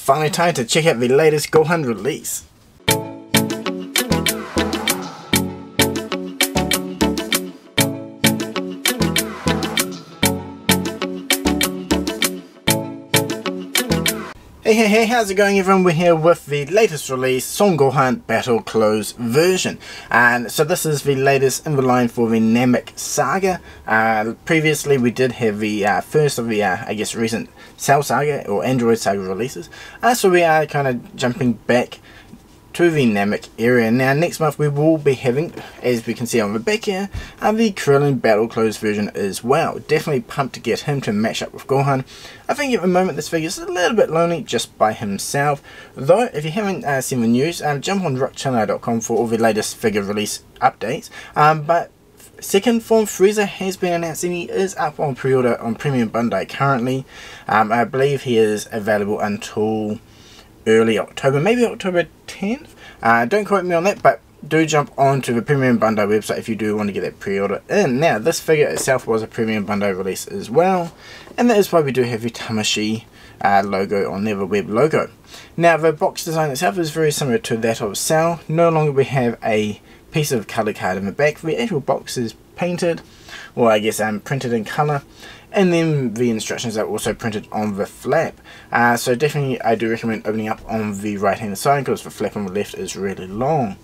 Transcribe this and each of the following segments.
finally time to check out the latest Gohan release. Hey, how's it going everyone? We're here with the latest release, Son Gohan Battle Close version. And so this is the latest in the line for the Namek Saga. Previously we did have the first of the, I guess, recent Cell Saga or Android Saga releases. So we are kind of jumping back to the Namek area. Now next month we will be having, as we can see on the back here, the Krillin Battle Close version as well. Definitely pumped to get him to match up with Gohan. I think at the moment this figure is a little bit lonely just by himself, though if you haven't seen the news, jump on rockchannel.com for all the latest figure release updates. But second form Frieza has been announced and he is up on pre-order on Premium Bandai currently. I believe he is available until early October, maybe October 10th. Don't quote me on that, but do jump onto the Premium Bandai website if you do want to get that pre-order in. Now this figure itself was a Premium Bandai release as well, and that is why we do have the Tamashii logo on there, the web logo. Now the box design itself is very similar to that of Cell. No longer we have a piece of colour card in the back. The actual box is painted, or I guess printed in colour, and then the instructions are also printed on the flap. So definitely I do recommend opening up on the right hand side because the flap on the left is really long.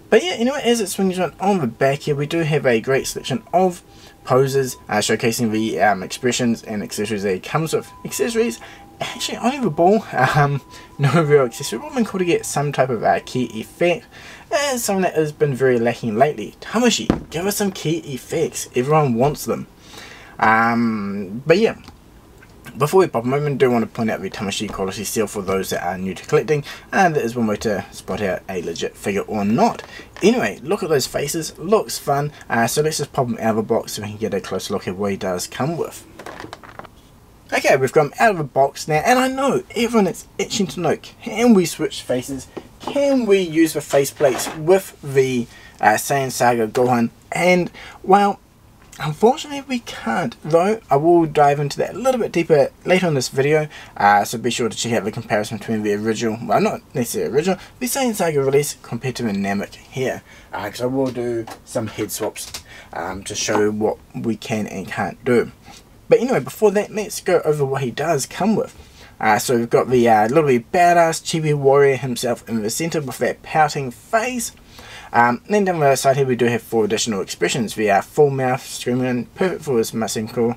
But yeah, anyway, as it swings around on the back here, we do have a great selection of poses showcasing the expressions and accessories that it comes with. Accessories, actually only the ball, no real accessory. We've been cool to get some type of key effect. Something that has been very lacking lately. Tamashii, give us some key effects. Everyone wants them. But yeah, before we pop them open, I do want to point out the Tamashii quality seal for those that are new to collecting, and that is one way to spot out a legit figure or not. Anyway, look at those faces, looks fun. So let's just pop him out of the box so we can get a closer look at what he does come with. Okay, we've got him out of the box now, and I know everyone is itching to know, can we switch faces? Can we use the faceplates with the Saiyan Saga Gohan? And well, unfortunately we can't, though I will dive into that a little bit deeper later in this video, so be sure to check out the comparison between the original, well not necessarily original, the Saiyan Saga release compared to the Namek here, because I will do some head swaps to show what we can and can't do. But anyway, before that, let's go over what he does come with. So we've got the little bit badass chibi warrior himself in the centre with that pouting face. Then down the side here we do have 4 additional expressions. The full mouth screaming, perfect for his Masenko,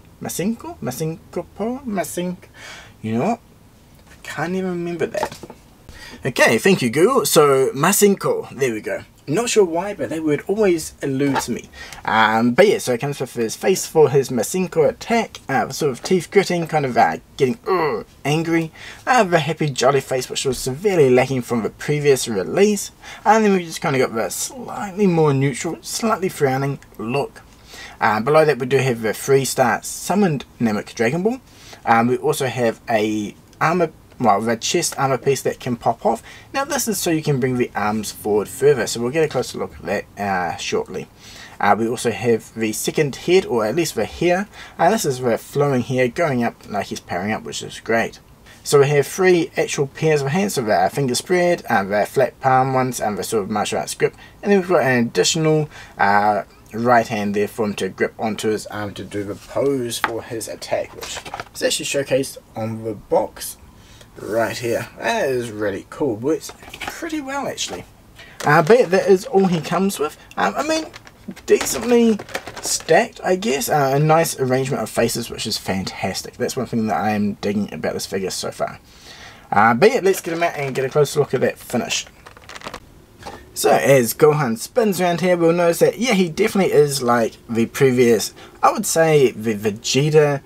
you know what, I can't even remember that. Okay, thank you Google. So Masenko, there we go. Not sure why, but that word always eludes me. But yeah, so it comes with his face for his Masenko attack, sort of teeth gritting, kind of getting angry, the happy jolly face which was severely lacking from the previous release, and then we just kind of got the slightly more neutral, slightly frowning look. Below that we do have the 3-star summoned Namek Dragon Ball. We also have a the chest armor piece that can pop off. Now this is so you can bring the arms forward further, so we'll get a closer look at that shortly. We also have the second head, or at least the hair. This is the flowing hair going up like he's powering up, which is great. So we have 3 actual pairs of hands, so the finger spread, the flat palm ones, and the sort of martial arts grip. And then we've got an additional right hand there for him to grip onto his arm to do the pose for his attack, which is actually showcased on the box right here. That is really cool. Works pretty well actually. But that is all he comes with. I mean, decently stacked, I guess. A nice arrangement of faces, which is fantastic. That's one thing that I am digging about this figure so far. But yeah, let's get him out and get a closer look at that finish. So as Gohan spins around here, we'll notice that yeah, he definitely is like the previous, I would say the Vegeta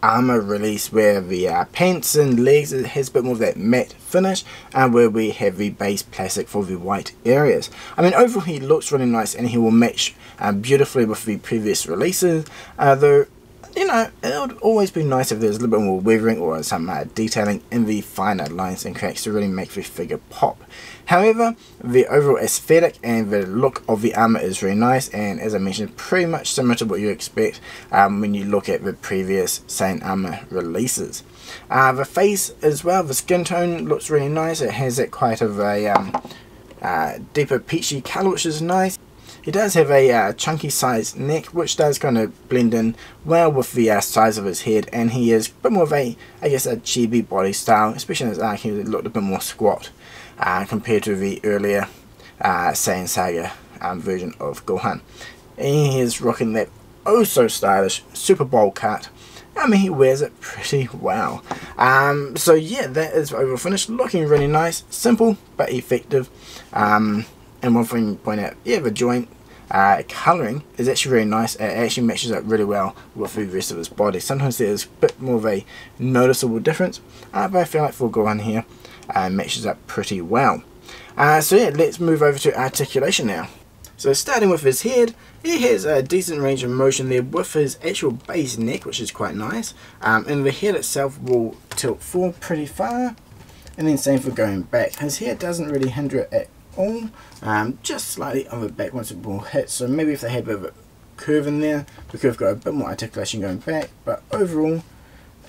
armor release, where the pants and legs has a bit more of that matte finish, and where we have the base plastic for the white areas. I mean, overall he looks really nice and he will match beautifully with the previous releases, though you know, it would always be nice if there was a little bit more weathering or some detailing in the finer lines and cracks to really make the figure pop. However, the overall aesthetic and the look of the armour is really nice, and as I mentioned, pretty much similar to what you expect when you look at the previous Saiyan armour releases. The face as well, the skin tone looks really nice. It has that quite of a deeper peachy colour, which is nice. He does have a chunky sized neck, which does kind of blend in well with the size of his head, and he is a bit more of a, I guess, a chibi body style, especially in his arc. He looked a bit more squat compared to the earlier Saiyan Saga version of Gohan. And he is rocking that oh so stylish Super Bowl cut. I mean, he wears it pretty well. So yeah, that is overall finished, looking really nice, simple but effective. And one thing to point out, yeah, the joint colouring is actually really nice. It actually matches up really well with the rest of his body. Sometimes there's a bit more of a noticeable difference, but I feel like for Gohan here, matches up pretty well. So yeah, let's move over to articulation now. So starting with his head, he has a decent range of motion there with his actual base neck, which is quite nice. And the head itself will tilt forward pretty far, and then same for going back. His hair doesn't really hinder it at all, just slightly on the back once it will hit. So maybe if they had a bit of a curve in there, we could have got a bit more articulation going back. But overall,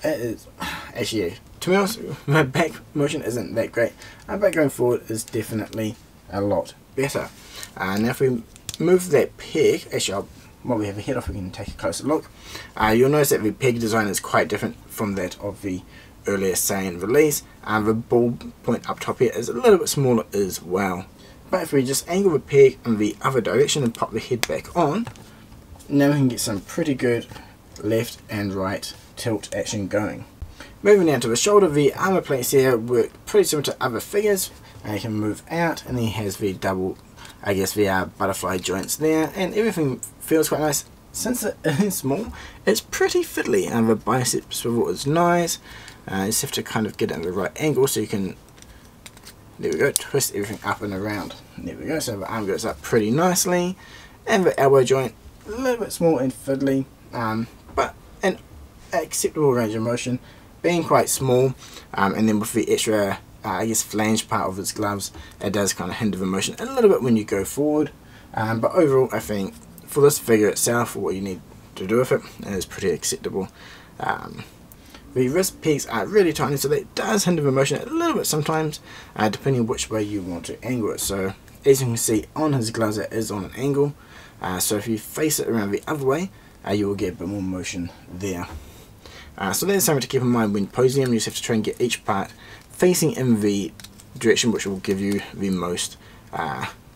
it is actually, yeah, to be honest, my back motion isn't that great. But going forward is definitely a lot better. Now if we move that peg, actually while we have a head off, we can take a closer look. You'll notice that the peg design is quite different from that of the earlier Saiyan release. The ball point up top here is a little bit smaller as well. But if we just angle the peg in the other direction and pop the head back on, now we can get some pretty good left and right tilt action going. Moving down to the shoulder, the armor plates here work pretty similar to other figures. You can move out, and then he has the double, I guess, the butterfly joints there, and everything feels quite nice. Since it is small, it's pretty fiddly, and the bicep swivel is nice. You just have to kind of get it in the right angle so you can, there we go, twist everything up and around. There we go, so the arm goes up pretty nicely, and the elbow joint a little bit small and fiddly, but an acceptable range of motion, being quite small. And then with the extra I guess flange part of his gloves, it does kind of hinder the motion a little bit when you go forward, but overall I think for this figure itself, for what you need to do with it, is pretty acceptable. The wrist pegs are really tiny, so that does hinder the motion a little bit sometimes, depending on which way you want to angle it. So as you can see on his gloves, it is on an angle, so if you face it around the other way, you will get a bit more motion there. So that's something to keep in mind when posing them. You just have to try and get each part facing in the direction which will give you the most,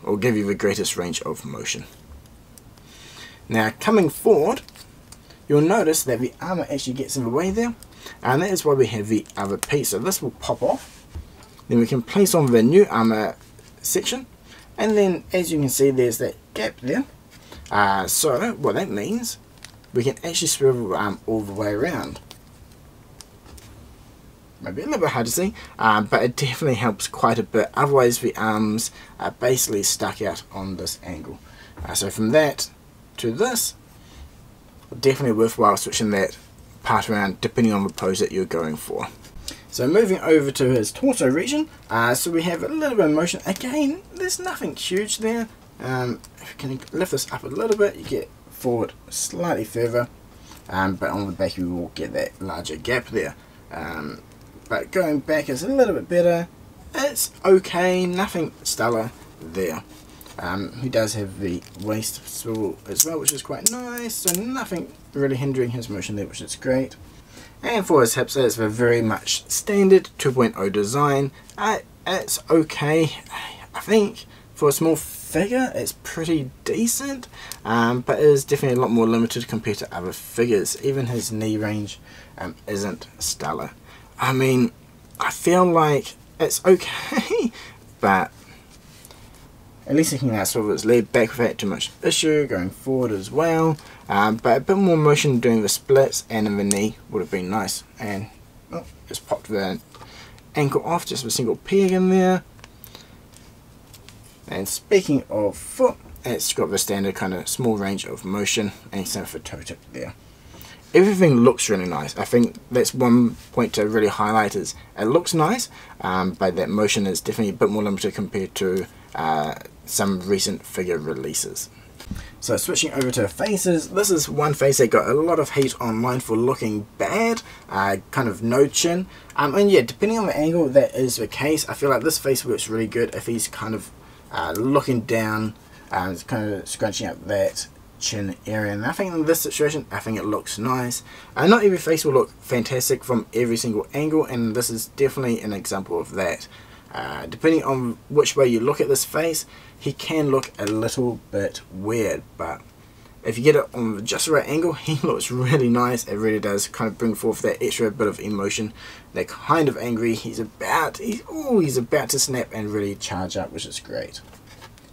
or give you the greatest range of motion. Now coming forward, you'll notice that the armor actually gets in the way there, and that is why we have the other piece. So this will pop off, then we can place on the new armor section, and then as you can see there's that gap there. So what that means, we can actually swivel the arm all the way around. Maybe a little bit hard to see, but it definitely helps quite a bit. Otherwise the arms are basically stuck out on this angle. So from that to this, definitely worthwhile switching that part around depending on the pose that you're going for. So moving over to his torso region, so we have a little bit of motion. Again, there's nothing huge there. If you can lift this up a little bit, you get forward slightly further, but on the back you will get that larger gap there. But going back is a little bit better. It's okay, nothing stellar there. He does have the waist swivel as well, which is quite nice, so nothing really hindering his motion there, which is great. And for his hips, it's a very much standard 2.0 design. It's okay. I think for a small figure it's pretty decent, but it is definitely a lot more limited compared to other figures. Even his knee range isn't stellar. I mean, I feel like it's okay, but at least he can swivel his leg back without too much issue, going forward as well. But a bit more motion doing the splits and in the knee would have been nice. And oh, just popped the ankle off, just with a single peg in there. And speaking of foot, it's got the standard kind of small range of motion, and same for toe tip there. everything looks really nice. I think that's one point to really highlight, is it looks nice, but that motion is definitely a bit more limited compared to some recent figure releases. So switching over to faces, this is one face that got a lot of hate online for looking bad, kind of no chin, and yeah, depending on the angle that is the case. I feel like this face works really good if he's kind of looking down, kind of scrunching up that chin area, and I think in this situation I think it looks nice. Not every face will look fantastic from every single angle, and this is definitely an example of that. Depending on which way you look at this face, he can look a little bit weird, but if you get it on just the right angle, he looks really nice. It really does kind of bring forth that extra bit of emotion, that kind of angry. He's about to snap and really charge up, which is great.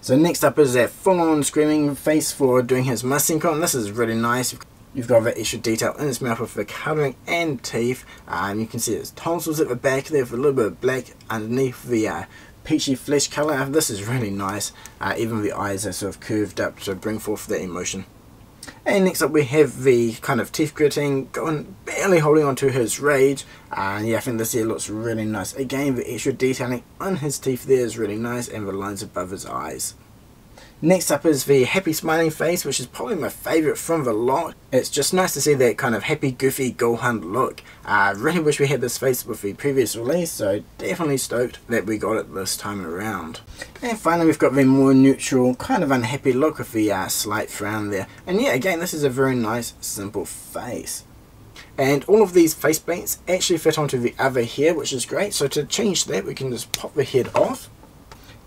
So next up is that full-on screaming face for doing his Masenko, and this is really nice. You've got that extra detail in his mouth with the colouring and teeth, and you can see his tonsils at the back there with a little bit of black underneath the peachy flesh colour. This is really nice. Even the eyes are sort of curved up to bring forth that emotion. And next up we have the kind of teeth gritting, barely holding on to his rage. And yeah, I think this here looks really nice. Again, the extra detailing on his teeth there is really nice, and the lines above his eyes. Next up is the happy smiling face, which is probably my favourite from the lot. It's just nice to see that kind of happy goofy Gohan look. I really wish we had this face with the previous release, so definitely stoked that we got it this time around. And finally we've got the more neutral, kind of unhappy look with the slight frown there. And yeah, again, this is a very nice simple face. And all of these face paints actually fit onto the other hair, which is great. So to change that, we can just pop the head off.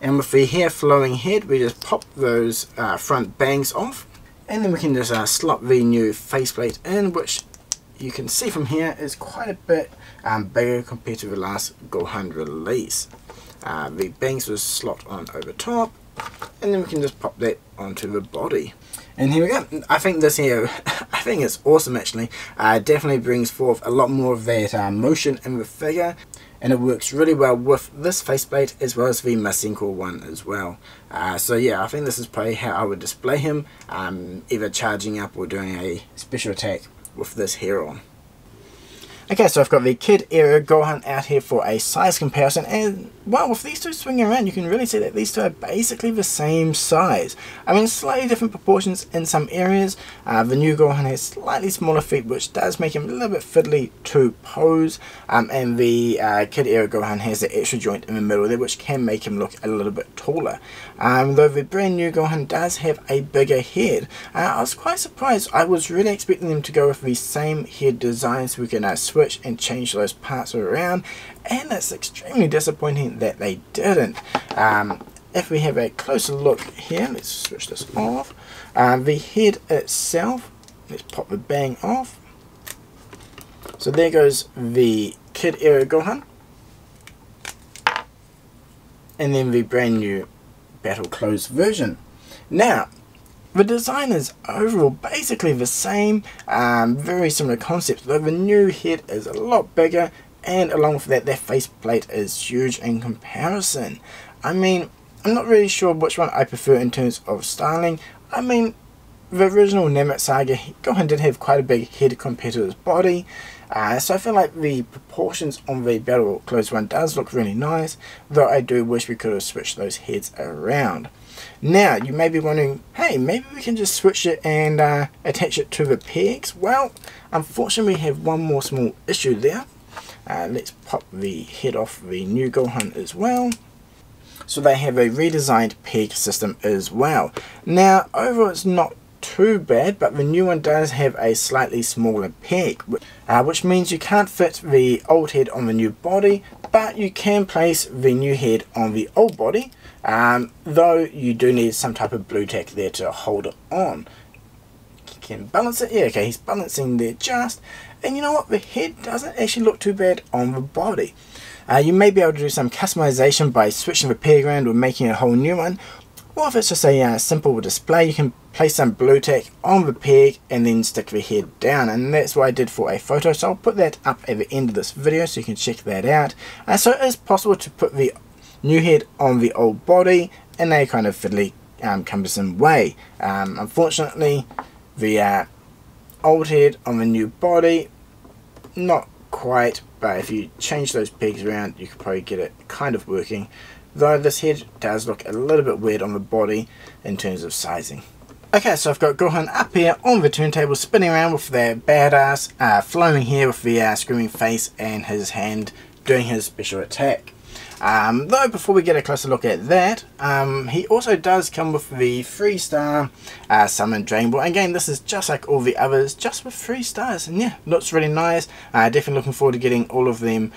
And with the hair flowing head, we just pop those front bangs off, and then we can just slot the new faceplate in, which you can see from here is quite a bit bigger compared to the last Gohan release. The bangs will slot on over top, and then we can just pop that onto the body. And here we go. I think this here, I think it's awesome actually. Definitely brings forth a lot more of that motion in the figure. And it works really well with this faceplate as well as the Masenko one as well. So yeah, I think this is probably how I would display him, either charging up or doing a special attack with this hair on. Okay, so I've got the Kid Era Gohan out here for a size comparison, and well, with these two swinging around, you can really see that these two are basically the same size. I mean, slightly different proportions in some areas. The new Gohan has slightly smaller feet, which does make him a little bit fiddly to pose, and the Kid Era Gohan has the extra joint in the middle there, which can make him look a little bit taller. Though the brand new Gohan does have a bigger head. I was quite surprised. I was really expecting them to go with the same head design so we can switch and change those parts around, and it's extremely disappointing that they didn't. If we have a closer look here, let's switch this off. The head itself, let's pop the bang off. So there goes the Kid Era Gohan, and then the brand new Battle Closed version. Now, the design is overall basically the same, very similar concepts, though the new head is a lot bigger, and along with that, their faceplate is huge in comparison. I mean, I'm not really sure which one I prefer in terms of styling. I mean, the original Namek Saga, Gohan did have quite a big head compared to his body, so I feel like the proportions on the Battle Closed one does look really nice, though I do wish we could have switched those heads around. Now, you may be wondering, hey, maybe we can just switch it and attach it to the pegs. Well, unfortunately we have one more small issue there. Let's pop the head off the new Gohan as well. So they have a redesigned peg system as well. Now, overall it's not too bad, but the new one does have a slightly smaller peg, which means you can't fit the old head on the new body, but you can place the new head on the old body, though you do need some type of blue tack there to hold it on. You can balance it, yeah, okay, he's balancing there just, and you know what, the head doesn't actually look too bad on the body. You may be able to do some customization by switching the peg around or making a whole new one, or if it's just a simple display, you can place some blue tack on the peg and then stick the head down, and that's what I did for a photo, so I'll put that up at the end of this video so you can check that out. So it is possible to put the new head on the old body in a kind of fiddly, cumbersome way. Unfortunately, the old head on the new body. Not quite, but if you change those pegs around you could probably get it kind of working, though this head does look a little bit weird on the body in terms of sizing. Okay, so I've got Gohan up here on the turntable spinning around with their badass flowing here with the screaming face and his hand doing his special attack. Though before we get a closer look at that, he also does come with the 3-star Summon Dragon Ball. Again, this is just like all the others, just with 3 stars, and yeah, looks really nice. Definitely looking forward to getting all of them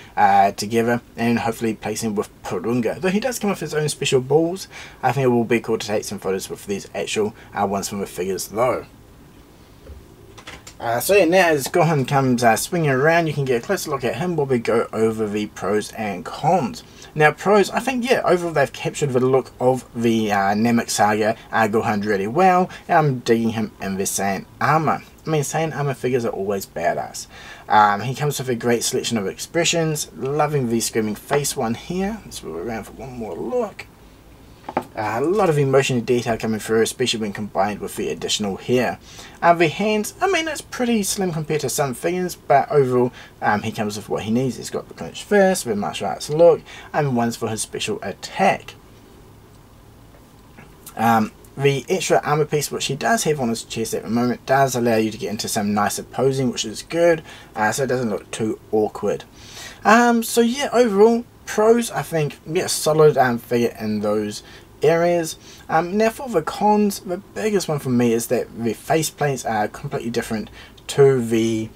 together and hopefully placing with Porunga. Though he does come with his own special balls, I think it will be cool to take some photos with these actual ones from the figures though. So yeah, now as Gohan comes swinging around, you can get a closer look at him while we go over the pros and cons. Now pros, I think yeah, overall they've captured the look of the Namek Saga Gohan really well, and I'm digging him in the Saiyan armor. I mean, Saiyan armor figures are always badass. He comes with a great selection of expressions, loving the screaming face one here. Let's move around for one more look. A lot of emotion and detail coming through, especially when combined with the additional hair. The hands, I mean, it's pretty slim compared to some figures, but overall he comes with what he needs. He's got the clenched fist, the martial arts look, and ones for his special attack. The extra armor piece which he does have on his chest at the moment does allow you to get into some nicer posing, which is good, so it doesn't look too awkward. So yeah, overall pros, I think, yeah, solid figure in those areas. Now for the cons, the biggest one for me is that the faceplates are completely different to the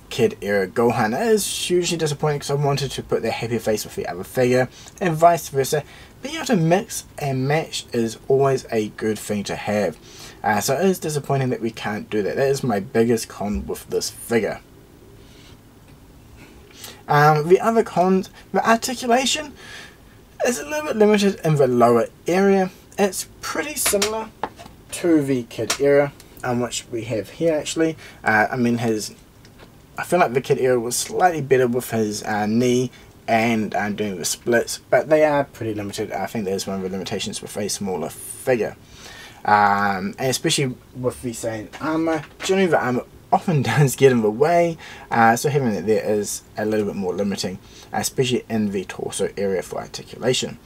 Kid era Gohan. It is hugely disappointing because I wanted to put their happy face with the other figure and vice versa. Being able to mix and match is always a good thing to have. So it is disappointing that we can't do that. That is my biggest con with this figure. The other cons, the articulation is a little bit limited in the lower area. It's pretty similar to the Kid era, which we have here actually. I mean, I feel like the Kid era was slightly better with his knee and doing the splits, but they are pretty limited. I think that is one of the limitations with a smaller figure. And especially with the Saiyan armor, generally the armor often does get in the way, so having it there is a little bit more limiting, especially in the torso area for articulation.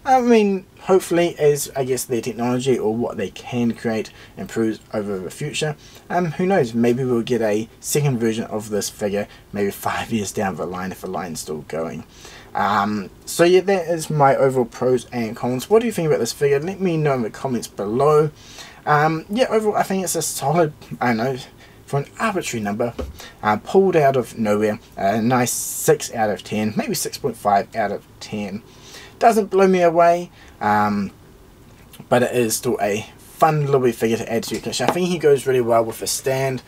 I mean, hopefully as I guess their technology or what they can create improves over the future, who knows, maybe we'll get a second version of this figure maybe 5 years down the line if the line's still going. So yeah, that is my overall pros and cons. What do you think about this figure? Let me know in the comments below. Yeah, overall I think it's a solid, I don't know, for an arbitrary number, pulled out of nowhere, a nice 6 out of 10, maybe 6.5 out of 10. Doesn't blow me away, but it is still a fun little bit figure to add to your collection. I think he goes really well with a stand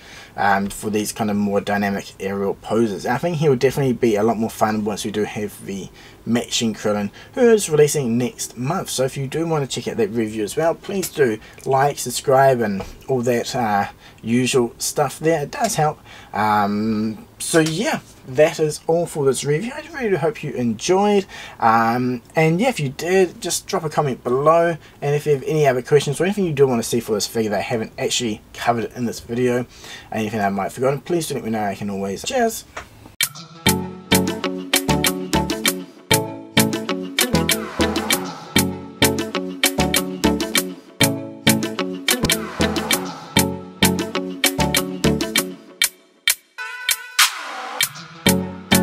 for these kind of more dynamic aerial poses. I think he will definitely be a lot more fun once we do have the matching Krillin, who is releasing next month. So if you do want to check out that review as well, please do like, subscribe and all that usual stuff there. It does help. So yeah, that is all for this review. I really do hope you enjoyed, and yeah, if you did, just drop a comment below, and if you have any other questions or anything you do want to see for this figure that I haven't actually covered in this video, anything I might have forgotten, please do let me know. I can always. Cheers!